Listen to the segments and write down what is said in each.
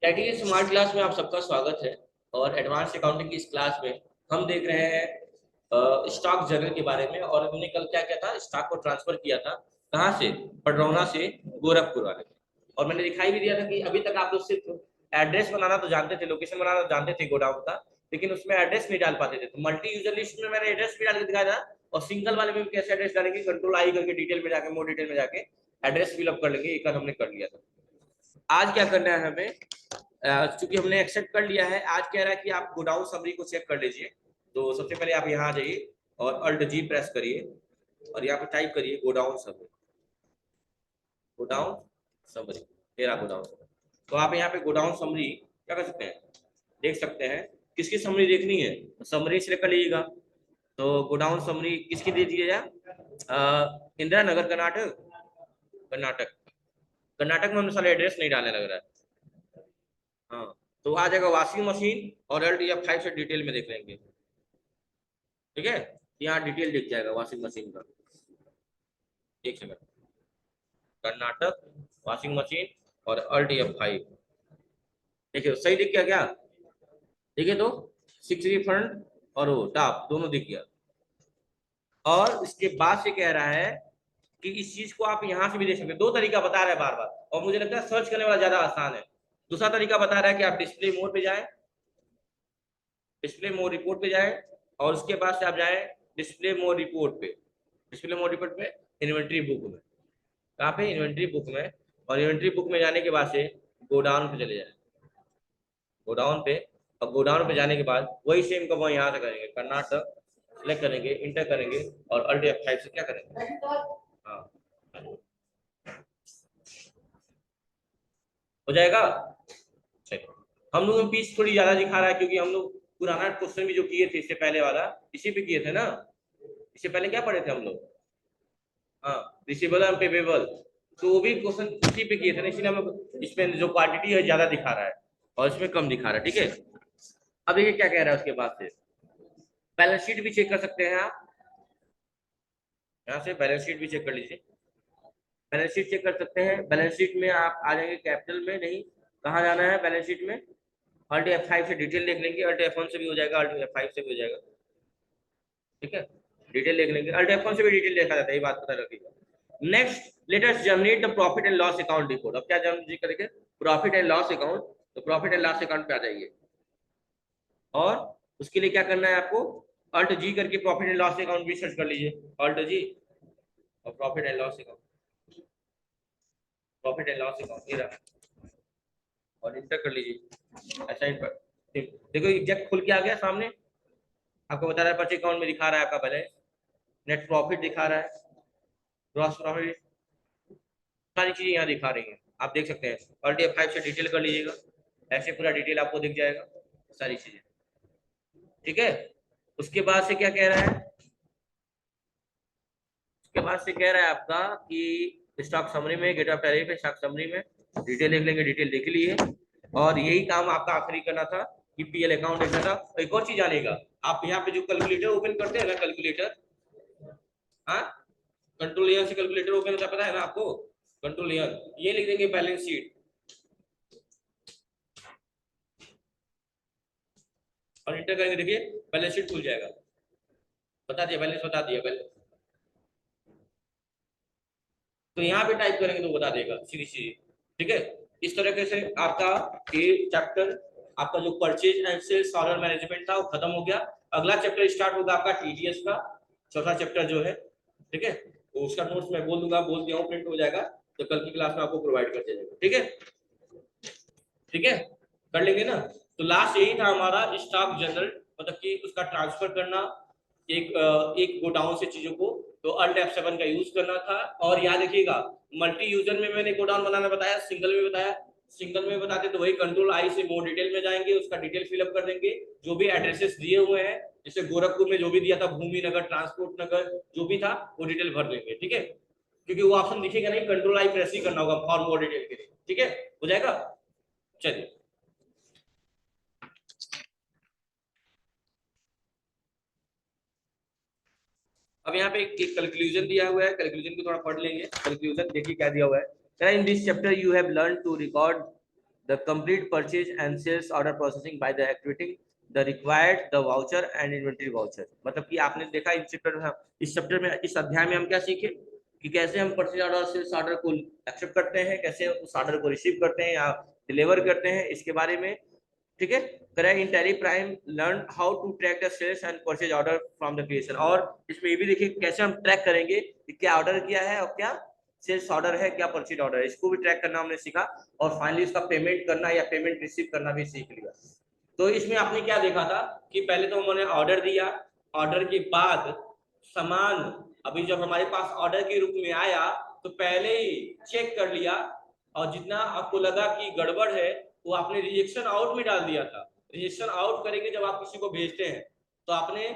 Technical smart class में आप सबका स्वागत है। और एडवांस अकाउंटिंग की इस क्लास में हम देख रहे हैं स्टॉक जर्नल के बारे में। और हमने कल क्या किया था, स्टॉक को ट्रांसफर किया था कहाँ से, पडरौना से गोरखपुर वाले में। और मैंने दिखाई भी दिया था कि अभी तक आप लोग सिर्फ एड्रेस बनाना तो जानते थे, लोकेशन बनाना तो जानते थे गोडाउन का, लेकिन उसमें एड्रेस नहीं डाल पाते थे। तो मल्टी यूजर लिस्ट में मैंने एड्रेस भी डाल के दिखाया था, और सिंगल वाले में भी कैसे एड्रेस डालेंगे, कंट्रोल आई करके डिटेल में जाके, मोर डिटेल में जाके एड्रेस फिलअप कर लेंगे। एक हमने कर लिया था। आज क्या करना है हमें, चूंकि हमने एक्सेप्ट कर लिया है, आज कह रहा है कि आप गोडाउन समरी को चेक कर लीजिए। तो सबसे पहले आप यहाँ आ जाइए और अल्ट जी प्रेस करिए और यहाँ पे टाइप करिए गोडाउन समरी। गोडाउन समरी, तेरा गोडाउन समरी। तो आप यहाँ पे गोडाउन समरी क्या कर सकते हैं, देख सकते हैं। किसकी समरी देखनी है, समरी सिलेक्ट कर लीजिएगा। तो गोडाउन समरी किसकी दे दीजिएगा, इंदिरा नगर कर्नाटक। कर्नाटक कर्नाटक में सारे एड्रेस नहीं डालने लग रहा है। हाँ, तो आ जाएगा वॉशिंग मशीन और LTF5 से डिटेल में देख लेंगे। ठीक है, यहाँ डिटेल दिख जाएगा वॉशिंग मशीन का। एक सेकंड, कर्नाटक वॉशिंग मशीन और LTF5 देखिए सही दिख गया क्या? देखिए तो 6 रिफंड और वो टॉप दोनों दिख गया। और इसके बाद से कह रहा है कि इस चीज को आप यहाँ से भी देख सकते हैं। दो तरीका बता रहा है बार बार, और मुझे लगता है सर्च करने वाला ज्यादा आसान है। दूसरा तरीका बता रहा है कि आप डिस्प्ले मोड पे जाएं, डिस्प्ले मोड रिपोर्ट पे जाएं, और उसके बाद से आप जाएं डिस्प्ले मोड रिपोर्ट पे। डिस्प्ले मोड रिपोर्ट पे इन्वेंट्री बुक में, कहाँ पे, इन्वेंट्री बुक में। और इन्वेंट्री बुक में जाने के बाद से गोडाउन पे चले जाए, गोडाउन पे। और गोडाउन पे जाने के बाद वही सेम का वो यहाँ से करेंगे, कर्नाटक सेलेक्ट करेंगे, इंटर करेंगे और अल्ट F5 से क्या करेंगे, हाँ हो जाएगा। चलिए, हम लोग पीस थोड़ी ज्यादा दिखा रहा है क्योंकि हम लोग पुराना क्वेश्चन भी जो किए थे इससे पहले वाला, इसी पे किए थे ना। इससे पहले क्या पढ़े थे हम लोग, हाँ, रिसीवेबल एंड पेबल। तो वो भी क्वेश्चन इसी पे किए थे ना, इसलिए हम इसमें जो क्वांटिटी है ज्यादा दिखा रहा है और इसमें कम दिखा रहा है। ठीक है, अब देखिए क्या कह रहा है उसके बाद से। बैलेंस शीट भी चेक कर सकते हैं आप, यहाँ से बैलेंस शीट भी चेक कर लीजिए। बैलेंस शीट चेक कर सकते हैं। बैलेंस शीट में आप आ जाएंगे कैपिटल में, नहीं कहाँ जाना है बैलेंस शीट में, अल्ट F5 से डिटेल देख लेंगे। अल्ट F1 से भी हो जाएगा, अल्ट F5 से भी हो जाएगा। ठीक है, डिटेल देख लेंगे। अल्ट F1 से भी डिटेल देखा जाता है, ये बात पता रखिएगा। Next, let us generate the profit and loss account report. अब क्या जनरेट करेंगे, प्रॉफिट एंड लॉस अकाउंट। तो प्रॉफिट एंड लॉस अकाउंट पे आ जाइए, और उसके लिए क्या करना है आपको, अल्ट जी करके प्रॉफिट एंड लॉस अकाउंट भी सर्च कर लीजिए। अल्ट जी और profit and loss account, profit and loss account ये रहा, और इंटर कर लीजिए। ऐसा पर देखो एग्जैक्ट खुल के आ गया सामने, आपको बता रहा है परचेज अकाउंट में दिखा रहा है आपका बैलेंस, नेट प्रॉफिट दिखा रहा है, ग्रॉस प्रॉफिट, सारी चीजें यहाँ दिखा रही हैं। आप देख सकते हैं। अल्ट F5 से डिटेल कर लीजिएगा, ऐसे पूरा डिटेल आपको दिख जाएगा सारी चीजें। ठीक है, उसके बाद से क्या कह रहा है, उसके बाद से कह रहा है आपका कि स्टॉक समरी में, गेट ऑफ टैरिफ है, स्टॉक समरी में डिटेल देख लेंगे, डिटेल देख लिए। और यही काम आपका आखिरी करना था कि PL अकाउंट देखना था। एक और चीज आनेगा, आप यहाँ पे जो कैलकुलेटर ओपन करते हैं ना, कैलकुलेटर, हाँ, कंट्रोल एन से कैलकुलेटर ओपन होता है, पता है ना आपको, कंट्रोल एन, ये लिख देंगे बैलेंस शीट और इंटर करेंगे। देखिए बैलेंस शीट खुल जाएगा, बता दिया बैलेंस, बता दिया बैलेंस। तो यहाँ पे टाइप करेंगे तो बता देगा सीधी सीधी। ठीक है, इस तरीके से आपका ये चैप्टर, आपका जो purchase and sales order management था वो खत्म हो गया। अगला चैप्टर स्टार्ट होगा आपका TDS का, चौथा चैप्टर जो है। ठीक है, तो उसका नोट्स मैं बोल दूंगा, बोल दिया हूँ, प्रिंट हो जाएगा, तो कल की क्लास में आपको प्रोवाइड कर दिया जाएगा। ठीक है, ठीक है, कर लेंगे ना। तो लास्ट यही था हमारा स्टॉक जनरल, मतलब कि उसका ट्रांसफर करना एक गोडाउन से चीजों को। तो अल्ट F7 का यूज करना था। और याद रखिएगा, मल्टी यूजर में मैंने गोडाउन बनाना बताया, सिंगल में बताया। सिंगल में बताते तो वही कंट्रोल आई से मोर डिटेल में जाएंगे, उसका डिटेल फिलअप कर देंगे। जो भी एड्रेसेस दिए हुए हैं, जैसे गोरखपुर में जो भी दिया था, भूमि नगर, ट्रांसपोर्ट नगर, जो भी था वो डिटेल भर देंगे। ठीक है, क्योंकि वो ऑप्शन दिखेगा नहीं, कंट्रोल आई प्रेस ही करना होगा फॉर मोर डिटेल के लिए। ठीक है, हो जाएगा। चलिए, अब यहाँ पे एक कंक्लूजन दिया हुआ है, कंक्लूजन को थोड़ा पढ़ लेंगे। कंक्लूजन देखिए क्या दिया हुआ है, in this chapter you have learn to record the complete purchase and sales order processing by the activating the required the voucher and inventory voucher. मतलब कि आपने देखा इस चैप्टर में, इस अध्याय में हम क्या सीखे कि कैसे हम परचेज ऑर्डर और सेल्स ऑर्डर को एक्सेप्ट करते हैं, कैसे उस ऑर्डर को रिसीव करते हैं या डिलीवर करते हैं, इसके बारे में। ठीक है, correct. In Tally Prime learn how to track the sales and purchase order from the creation. और इसमें ये भी देखिए कैसे हम ट्रैक करेंगे कि क्या ऑर्डर किया है और क्या सेल्स ऑर्डर है, क्या परचेज ऑर्डर है, इसको भी ट्रैक करना हमने सीखा। और फाइनली इसका पेमेंट करना या पेमेंट रिसीव करना भी सीख लिया। तो इसमें आपने क्या देखा था कि पहले तो उन्होंने ऑर्डर दिया, ऑर्डर के बाद सामान अभी जब हमारे पास ऑर्डर के रूप में आया तो पहले ही चेक कर लिया, और जितना आपको लगा कि गड़बड़ है वो आपने रिजेक्शन आउट में डाल दिया था। रिजेक्शन आउट करेंगे जब आप किसी को भेजते हैं तो आपने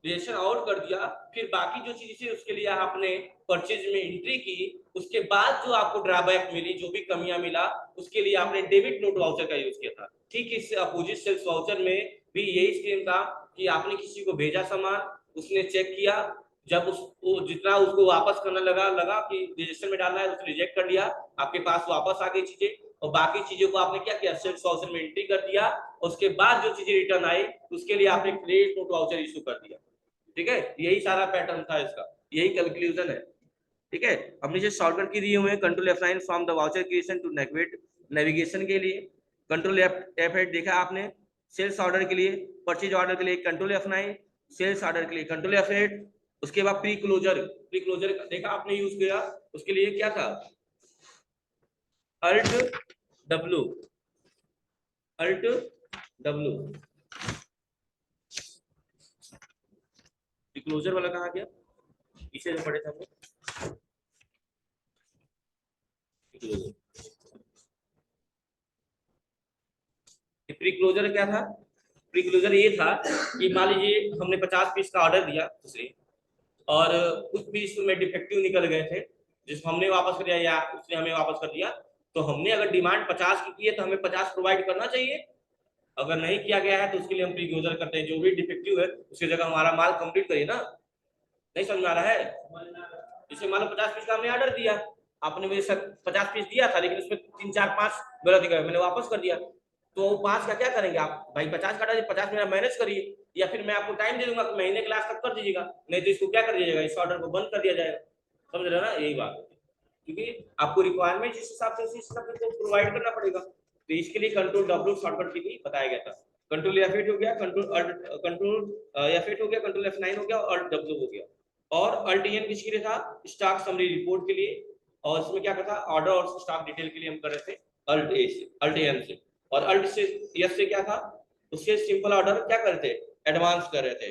रिजेक्शन आउट कर दिया, फिर बाकी जो चीज थी उसके लिए आपने परचेज में एंट्री की, उसके बाद जो आपको ड्रॉबैक मिली, जो भी कमियां मिला, उसके लिए आपने डेबिट नोट वाउचर का यूज किया था। ठीक इससे अपोजिट सेल्स वाउचर में भी यही स्कीम था कि आपने किसी को भेजा सामान, उसने चेक किया, जब उसको जितना उसको वापस करना लगा कि रजिस्टर में डालना है, उसने रिजेक्ट कर दिया, आपके पास वापस आ गई चीजें, और बाकी चीजों को आपने क्या किया, सेल्स वाउचर में एंट्री कर दिया। उसके बाद जो चीजें रिटर्न आई उसके लिए आपने क्रेडिट नोट वाउचर इशू कर दिया। ठीक है, यही सारा पैटर्न था इसका, यही कंक्लूजन है। ठीक है, अब नीचे शॉर्टकट की दिए हुए हैं, control F9 from the voucher creation to navigation के लिए, कंट्रोल F8 देखा आपने सेल्स ऑर्डर के लिए, परचेज ऑर्डर के लिए कंट्रोल F9, सेल्स ऑर्डर के लिए कंट्रोल F8। उसके बाद प्री क्लोजर देखा आपने यूज किया, उसके लिए क्या था, alt W, alt W. Pre closure वाला कहाँ गया, इसे जो पढ़े थे हम लोग। प्री क्लोजर क्या था, प्री क्लोजर ये था कि मान लीजिए हमने 50 पीस का ऑर्डर दिया दूसरे, और कुछ पीस में डिफेक्टिव निकल गए थे जिसको हमने वापस कर दिया या उसने हमें वापस कर दिया, तो हमने अगर डिमांड 50 की है तो हमें 50 प्रोवाइड करना चाहिए। अगर नहीं किया गया है तो उसके लिए हम प्री क्लोजर करते हैं, जो भी डिफेक्टिव है उसकी जगह हमारा माल कंप्लीट करिए ना। नहीं समझ में आ रहा है, जैसे मान लो 50 पीस का हमने ऑर्डर दिया, आपने मुझे 50 पीस दिया था लेकिन उसमें 3 4 5 गलत निकला, मैंने वापस कर दिया, तो 5 का क्या करेंगे आप, भाई 50 काटा 50 मेरा मैनेज करिए, या फिर मैं आपको टाइम दे दूंगा कि महीने के लास्ट तक कर दीजिएगा, नहीं तो इसको क्या कर दीजिएगा, इस ऑर्डर को बंद कर दिया जाएगा। समझ रहे हो ना, यही बात, क्योंकि आपको रिक्वायरमेंट जिस हिसाब से उसी हिसाब से प्रोवाइड करना पड़ेगा। तो इसके लिए कंट्रोल डब्ल्यू शॉर्टकट के लिए बताया गया था। कंट्रोल F8 हो गया, कंट्रोल F8 हो गया, कंट्रोल F9 हो गया, और डब्ल्यू हो गया। और अल्ट एन किसके लिए था, स्टॉक समरी रिपोर्ट के लिए, और इसमें क्या करता, ऑर्डर और स्टॉक डिटेल के लिए हम कर रहे थे अल्ट ए से, अल्ट एन से। और अल्ट से एस से क्या था, उससे सिंपल ऑर्डर क्या करते, एडवांस कर रहे थे,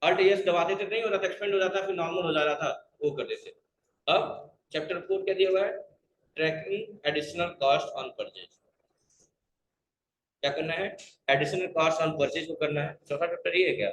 अल्ट एस दबाते थे, नहीं होता था, एक्सपेंड हो जाता, फिर नॉर्मल हो जा रहा था, वो करते थे। अब चैप्टर 4 क्या दिया हुआ है, tracking additional cost on purchase. क्या करना है, एडिशनल कॉस्ट ऑन परचेज को करना है, चौथा चैप्टर ये है क्या,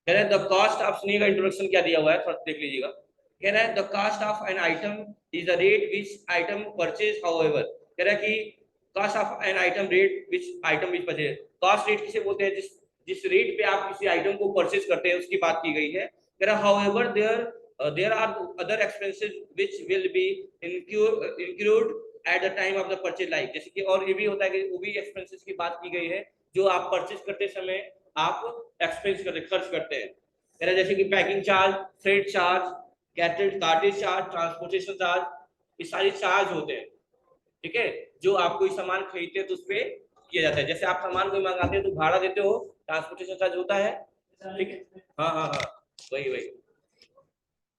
कह रहे हैं द कॉस्ट ऑफ, सुनिए का इंट्रोडक्शन क्या दिया हुआ है, थोड़ा देख लीजिएगा। कह रहा है the cost of an item is the rate which item purchase, however, कह रहा है कि cost of an item rate which item which purchase, cost rate किसे बोलते हैं, जिस जिस रेट पे आप किसी आइटम को परचेज करते हैं उसकी बात की गई है। कह रहा however there are other expenses which will be include at the time of the purchase, like जैसे कि, और ये भी होता है कि वो भी एक्सपेंसेस की बात की गई है जो आप परचेज करते समय आप एक्सपेंस करते, खर्च करते हैं, जैसे कि packing charge, freight charge, cartage charge, transportation charge, ये सारे चार्ज होते हैं। ठीक है, जो आप कोई सामान खरीदते हैं तो उस पर किया जाता है, जैसे आप सामान कोई मंगाते हैं तो भाड़ा देते हो, ट्रांसपोर्टेशन चार्ज होता है। ठीक है, हाँ हाँ हाँ, वही वही,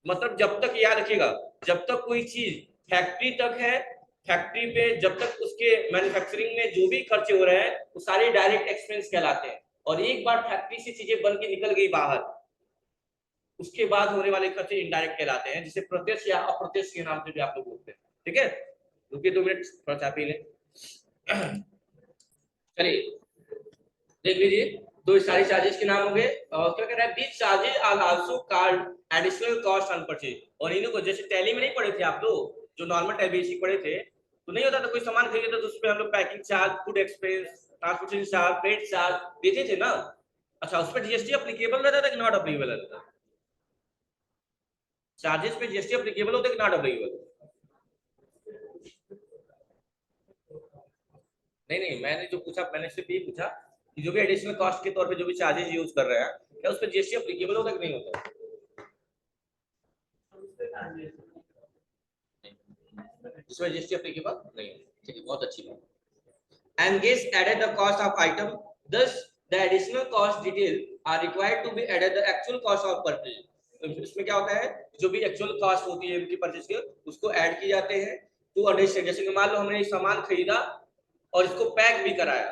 मतलब जब तक याद रखिएगा, जब तक कोई चीज फैक्ट्री तक है, फैक्ट्री पे जब तक उसके मैन्युफैक्चरिंग में जो भी खर्चे हो रहे हैं वो सारे डायरेक्ट एक्सपेंस कहलाते हैं, और एक बार फैक्ट्री से चीजें बन के निकल गई बाहर, उसके बाद होने वाले खर्चे इनडायरेक्ट कहलाते हैं, जिसे प्रत्यक्ष या अप्रत्यक्ष के नाम से भी आप लोग बोलते हैं। ठीक है, रुकिए 2 मिनट, थोड़ा सा पी लें। चलिए देख लीजिए, तो सारे चार्जेस के नाम हो गए, और क्या कह रहा है, this charges are also called additional cost on purchase. और इन्हीं को जैसे टैली में नहीं पढ़े थे आप लोग, जो नॉर्मल टैली बेसिक पढ़े थे, तो नहीं होता था कोई सामान खरीदे तो उस पर हम लोग packing charge, food expense, transportation charge, freight charge देते थे ना। अच्छा, उस पर जीएसटी अप्लीकेबल रहता था कि नॉट अप्लीकेबल रहता था, चार्जेस पे जीएसटी अप्लीकेबल होता है कि नॉट अप्लीकेबल, नहीं नहीं, मैंने जो पूछा मैंने सिर्फ ये पूछा कि जो भी एडिशनल कॉस्ट के तौर पे जो भी चार्जेस यूज कर रहे हैं क्या उस पर जीएसटी एप्लीकेबल होता है कि नहीं होता है? इसमें जीएसटी एप्लीकेबल नहीं है, ठीक है, बहुत अच्छी बात। And guests added the cost of item, thus the additional cost detail are required to be added the actual cost of purchase. इसमें क्या होता है, जो भी एक्चुअल कॉस्ट होती है उनकी परचेज के उसको ऐड किए जाते हैं टू अंडरस्टैंड। जैसे कि मान लो हमने सामान खरीदा और इसको पैक भी कराया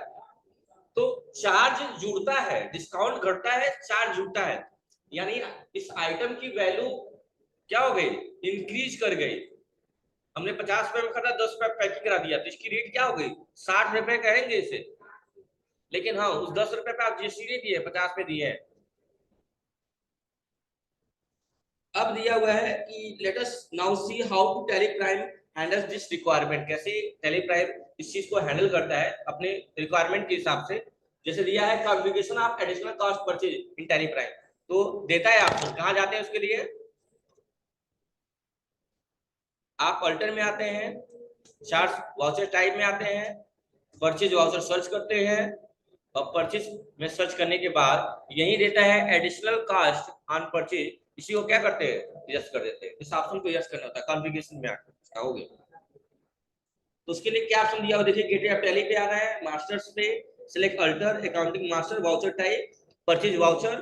तो चार्ज जुड़ता है, डिस्काउंट घटता है, चार्ज जुड़ता है, यानी इस आइटम की वैल्यू क्या हो गई, इंक्रीज कर गई। हमने 50 रुपए में खरीदा, 10 रुपए पैकिंग करा दिया तो इसकी रेट क्या हो गई, 60 रुपए कहेंगे इसे, लेकिन हाँ उस 10 रुपए पे आप जीएसटी नहीं दिए, 50 पे दिए हैं। अब दिया हुआ है कि let us now see how to Tally Prime handles this requirement, कैसे टैली प्राइम इस चीज को हैंडल करता है अपने रिक्वायरमेंट के हिसाब से। जैसे दिया है configuration of additional cost purchase in Tally prime, तो देता है ऑप्शन, कहां जाते हैं उसके लिए, आप अल्टर में आते हैं, चार्ज वाउचर टाइप में आते हैं, परचेज वाउचर सर्च करते हैं और परचेज में सर्च करने के बाद यही देता है एडिशनल कॉस्ट ऑन परचेज, इसी को क्या करते हैं, यस कर देते हैं। इस ऑप्शन को यस करना होता है कॉन्फ़िगरेशन में आकर, हो गया। तो उसके लिए क्या ऑप्शन दिया हुआ देखिए, गेटवे ऑफ टैली पे आना है, मास्टर्स पे select alter accounting master voucher type purchase voucher,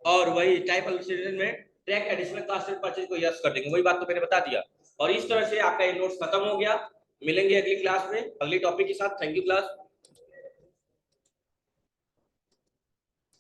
और वही टाइप में track additional cost and purchase को यस कर देंगे, वही बात तो मैंने बता दिया। और इस तरह से आपका ये नोट्स खत्म हो गया। मिलेंगे अगली क्लास में अगली टॉपिक के साथ। Thank you class.